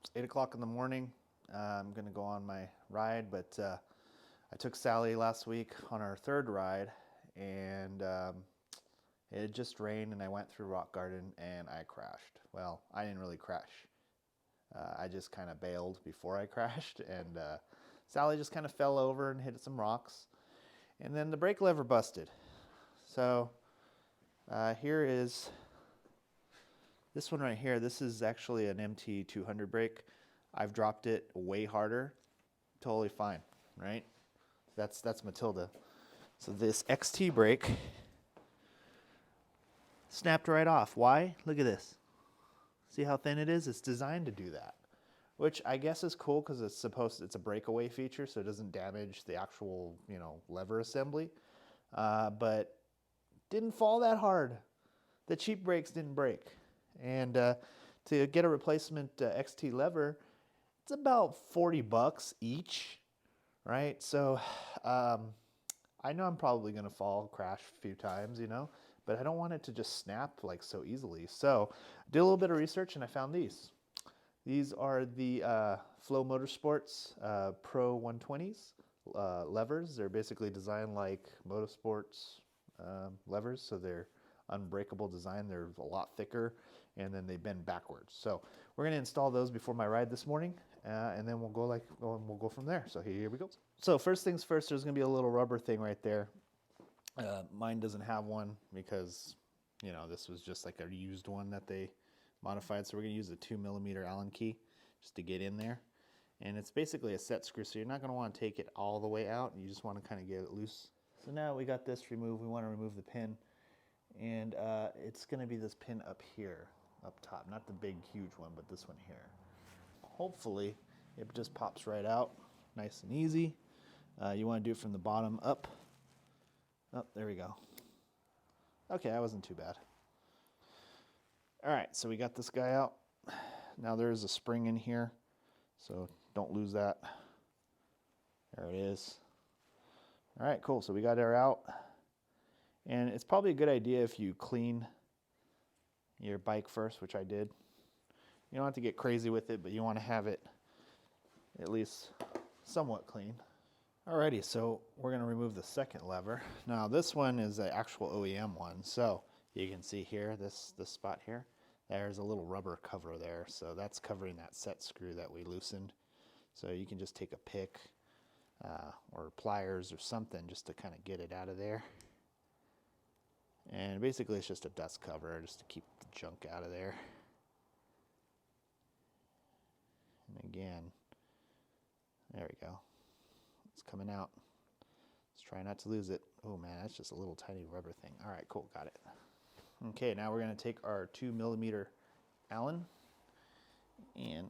It's 8 o'clock in the morning. I'm gonna go on my ride, but I took Sally last week on our third ride, and it had just rained, and I went through Rock Garden and I crashed. Well, I didn't really crash. I just kind of bailed before I crashed, and Sally just kind of fell over and hit some rocks, and then the brake lever busted. So here is this one right here. This is actually an MT 200 brake. I've dropped it way harder. Totally fine, right? That's Matilda. So this XT brake snapped right off. Why? Look at this. See how thin it is? It's designed to do that, which I guess is cool because it's a breakaway feature, so it doesn't damage the actual lever assembly. But didn't fall that hard. The cheap brakes didn't break, and to get a replacement XT lever, it's about $40 each, right? So I know I'm probably gonna fall, crash a few times, but I don't want it to just snap like so easily. So I did a little bit of research and I found these. These are the Flow Motorsports Pro 120s levers. They're basically designed like motorsports levers, so they're unbreakable design. They're a lot thicker, and then they bend backwards. So we're going to install those before my ride this morning, and then we'll go from there. So here we go. So first things first, there's going to be a little rubber thing right there. Mine doesn't have one because this was just like a used one that they modified. So we're going to use a 2mm Allen key just to get in there, and it's basically a set screw, so you're not going to want to take it all the way out. You just want to kind of get it loose. So now we got this removed. We want to remove the pin, and it's going to be this pin up here, up top, not the big huge one, but this one here. Hopefully it just pops right out nice and easy. You want to do it from the bottom up. Oh, there we go. Okay, that wasn't too bad. All right, so we got this guy out. Now there's a spring in here, so don't lose that. There it is. All right, cool. So we got her out. And it's probably a good idea if you clean your bike first, which I did. You don't have to get crazy with it, but you want to have it at least somewhat clean. Alrighty, so we're going to remove the second lever. Now this one is an actual OEM one, so you can see here, this spot here, there's a little rubber cover there, so that's covering that set screw that we loosened. So you can just take a pick or pliers or something just to kind of get it out of there. And basically it's just a dust cover just to keep the junk out of there. And again, there we go. It's coming out. Let's try not to lose it. Oh man, that's just a little tiny rubber thing. All right, cool, got it. Okay, now we're going to take our 2mm Allen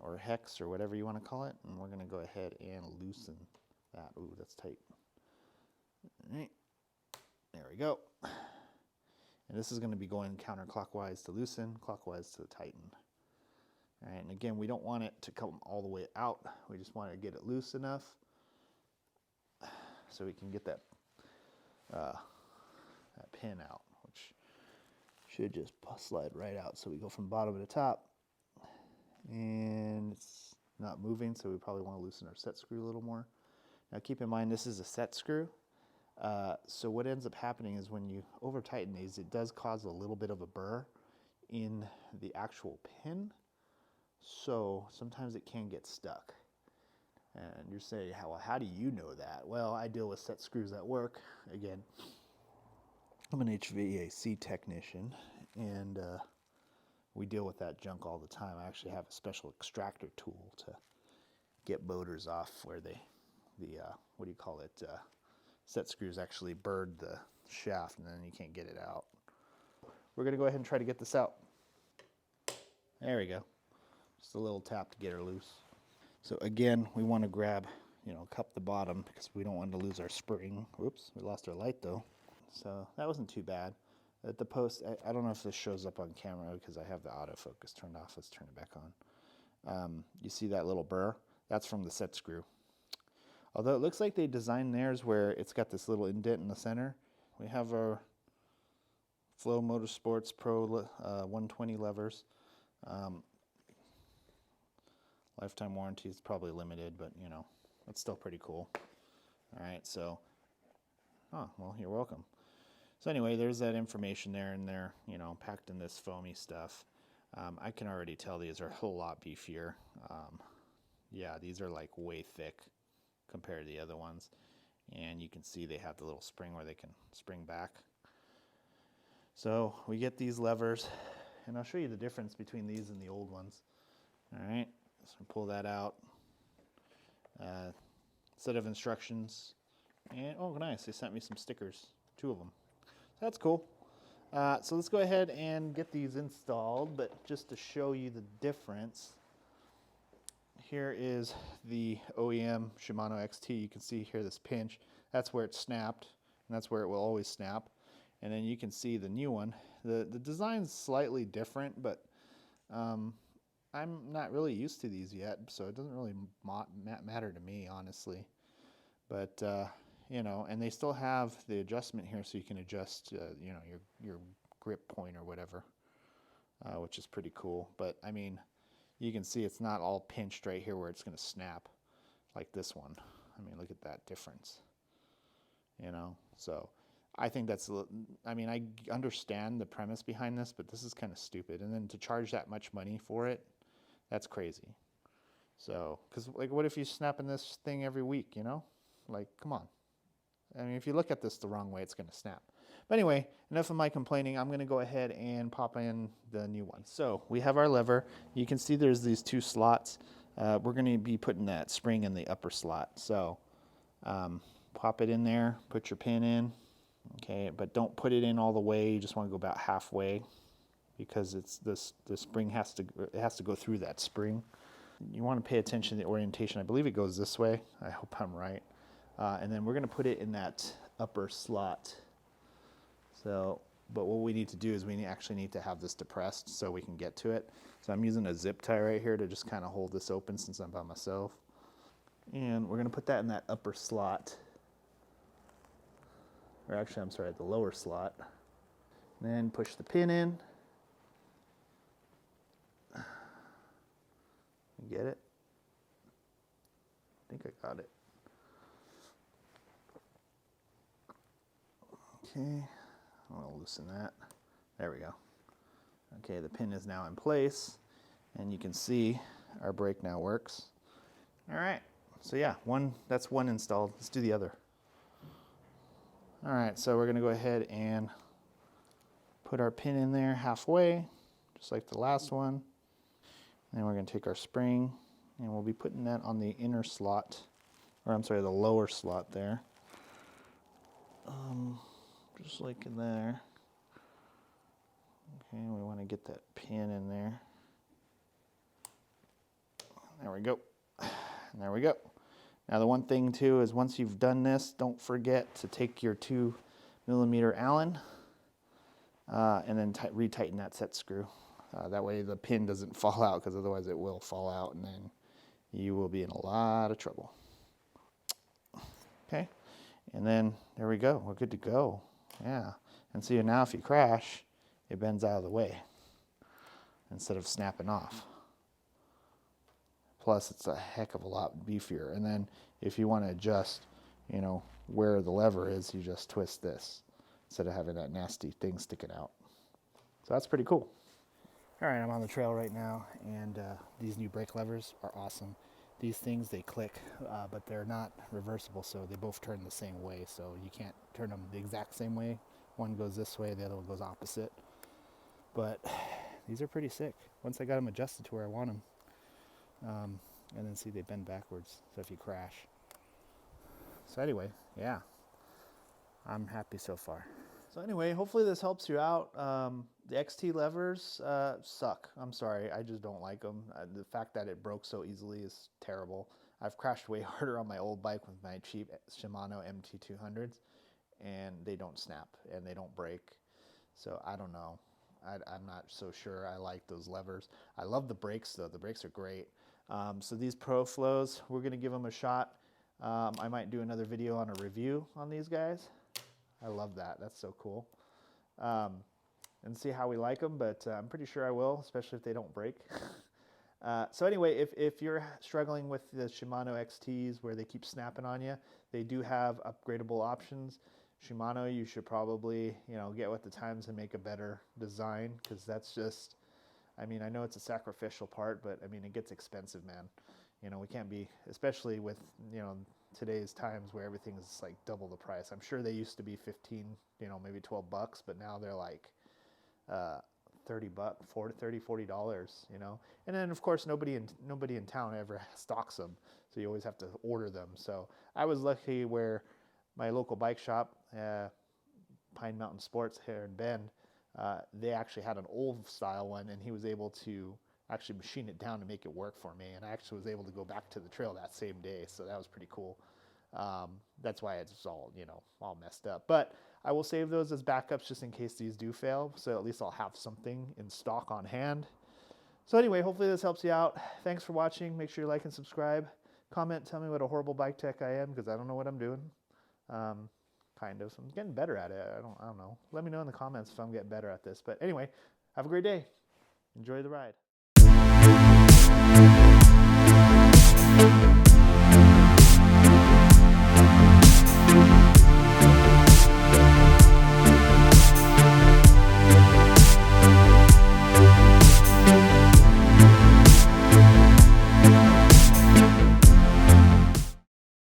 or hex or whatever you want to call it, and we're going to go ahead and loosen that. Ooh, that's tight. All right, there we go. And this is going to be going counterclockwise to loosen, clockwise to tighten. All right, and again, we don't want it to come all the way out. We just want to get it loose enough so we can get that pin out, which should just slide right out. So we go from bottom to top, and it's not moving, so we probably want to loosen our set screw a little more. Now keep in mind, this is a set screw. So what ends up happening is when you over tighten these, it does cause a little bit of a burr in the actual pin. So sometimes it can get stuck. And you're saying, how do you know that? Well, I deal with set screws at work. Again, I'm an HVAC technician, and we deal with that junk all the time. I actually have a special extractor tool to get motors off where what do you call it? Set screws actually burred the shaft, and then you can't get it out. We're going to go ahead and try to get this out. There we go. Just a little tap to get her loose. So again, we want to grab, cup the bottom because we don't want to lose our spring. Whoops, we lost our light though. So that wasn't too bad. At the post, I don't know if this shows up on camera because I have the autofocus turned off. Let's turn it back on. You see that little burr? That's from the set screw. Although it looks like they designed theirs where it's got this little indent in the center. We have our Flow Motorsports Pro 120 levers. Lifetime warranty is probably limited, but you know, that's still pretty cool. All right, so, oh, well, you're welcome. So anyway, there's that information there, and they're, you know, packed in this foamy stuff. I can already tell these are a whole lot beefier. Yeah, these are like way thick compared to the other ones. And you can see they have the little spring where they can spring back. So we get these levers, and I'll show you the difference between these and the old ones. All right, so pull that out. Set of instructions, and oh nice, they sent me some stickers, 2 of them. So that's cool. So let's go ahead and get these installed, but just to show you the difference, here is the OEM Shimano XT. You can see here this pinch, that's where it snapped, and that's where it will always snap. And then you can see the new one. The design's slightly different, but I'm not really used to these yet, so it doesn't really matter to me, honestly. But you know, and they still have the adjustment here, so you can adjust, you know, your grip point or whatever, which is pretty cool. But I mean, you can see it's not all pinched right here where it's going to snap like this one. I mean, look at that difference. You know, so I think that's, I mean, I understand the premise behind this, but this is kind of stupid. And then to charge that much money for it, that's crazy. So, because like, what if you're snapping this thing every week, you know? Like, come on. I mean, if you look at this the wrong way, it's going to snap. But anyway, enough of my complaining. I'm going to go ahead and pop in the new one. So we have our lever. You can see there's these 2 slots. We're going to be putting that spring in the upper slot. So pop it in there, put your pin in. Okay, but don't put it in all the way. You just want to go about halfway, because it's the spring has to go through that spring. You want to pay attention to the orientation. I believe it goes this way. I hope I'm right. And then we're going to put it in that upper slot. So, but what we need to do is we actually need to have this depressed so we can get to it. So I'm using a zip tie right here to just kind of hold this open since I'm by myself. And we're going to put that in that upper slot. Or actually, I'm sorry, the lower slot. And then push the pin in. You get it? I think I got it. Okay, I'll loosen that. There we go. Okay, the pin is now in place, and you can see our brake now works. All right, so yeah, that's one installed. Let's do the other. All right, so we're gonna go ahead and put our pin in there halfway, just like the last one. Then we're gonna take our spring, and we'll be putting that on the inner slot, or I'm sorry, the lower slot there. Just like in there. Okay, we want to get that pin in there. There we go. And there we go. Now the one thing too is once you've done this, don't forget to take your 2mm Allen and then retighten that set screw. That way the pin doesn't fall out, because otherwise it will fall out and then you will be in a lot of trouble. Okay, and then there we go. We're good to go. Yeah, and see now if you crash, it bends out of the way instead of snapping off. Plus, it's a heck of a lot beefier. And then if you want to adjust, you know, where the lever is, you just twist this instead of having that nasty thing sticking out. So that's pretty cool. All right, I'm on the trail right now, and these new brake levers are awesome. These things, they click, but they're not reversible, so they both turn the same way, so you can't turn them the exact same way. One goes this way, the other one goes opposite. But these are pretty sick once I got them adjusted to where I want them. And then see, they bend backwards, so if you crash. So anyway, yeah, I'm happy so far. So anyway, hopefully this helps you out. The XT levers suck. I'm sorry, I just don't like them. The fact that it broke so easily is terrible. I've crashed way harder on my old bike with my cheap Shimano MT200s, and they don't snap and they don't break. So I don't know. I'm not so sure I like those levers. I love the brakes though. The brakes are great. So these Pro Flows, we're gonna give them a shot. I might do another video on a review on these guys. I love that. That's so cool. And see how we like them, but I'm pretty sure I will, especially if they don't break. So anyway, if you're struggling with the Shimano XTs where they keep snapping on you, they do have upgradable options. Shimano, you should probably, get with the times and make a better design, because that's just, I mean, I know it's a sacrificial part, but I mean, it gets expensive, man. We can't be, especially with, today's times where everything is like double the price. I'm sure they used to be 15, maybe $12, but now they're like, $30, $40, and then of course nobody in town ever stocks them, so you always have to order them. So I was lucky where my local bike shop, Pine Mountain Sports here in Bend, they actually had an old style one, and he was able to actually machine it down to make it work for me, and I actually was able to go back to the trail that same day, so that was pretty cool. That's why it's all, all messed up. But I will save those as backups just in case these do fail, so at least I'll have something in stock on hand. So anyway, hopefully this helps you out. Thanks for watching. Make sure you like and subscribe. Comment, tell me what a horrible bike tech I am, because I don't know what I'm doing. Kind of. I'm getting better at it. I don't know. Let me know in the comments if I'm getting better at this. But anyway, have a great day. Enjoy the ride.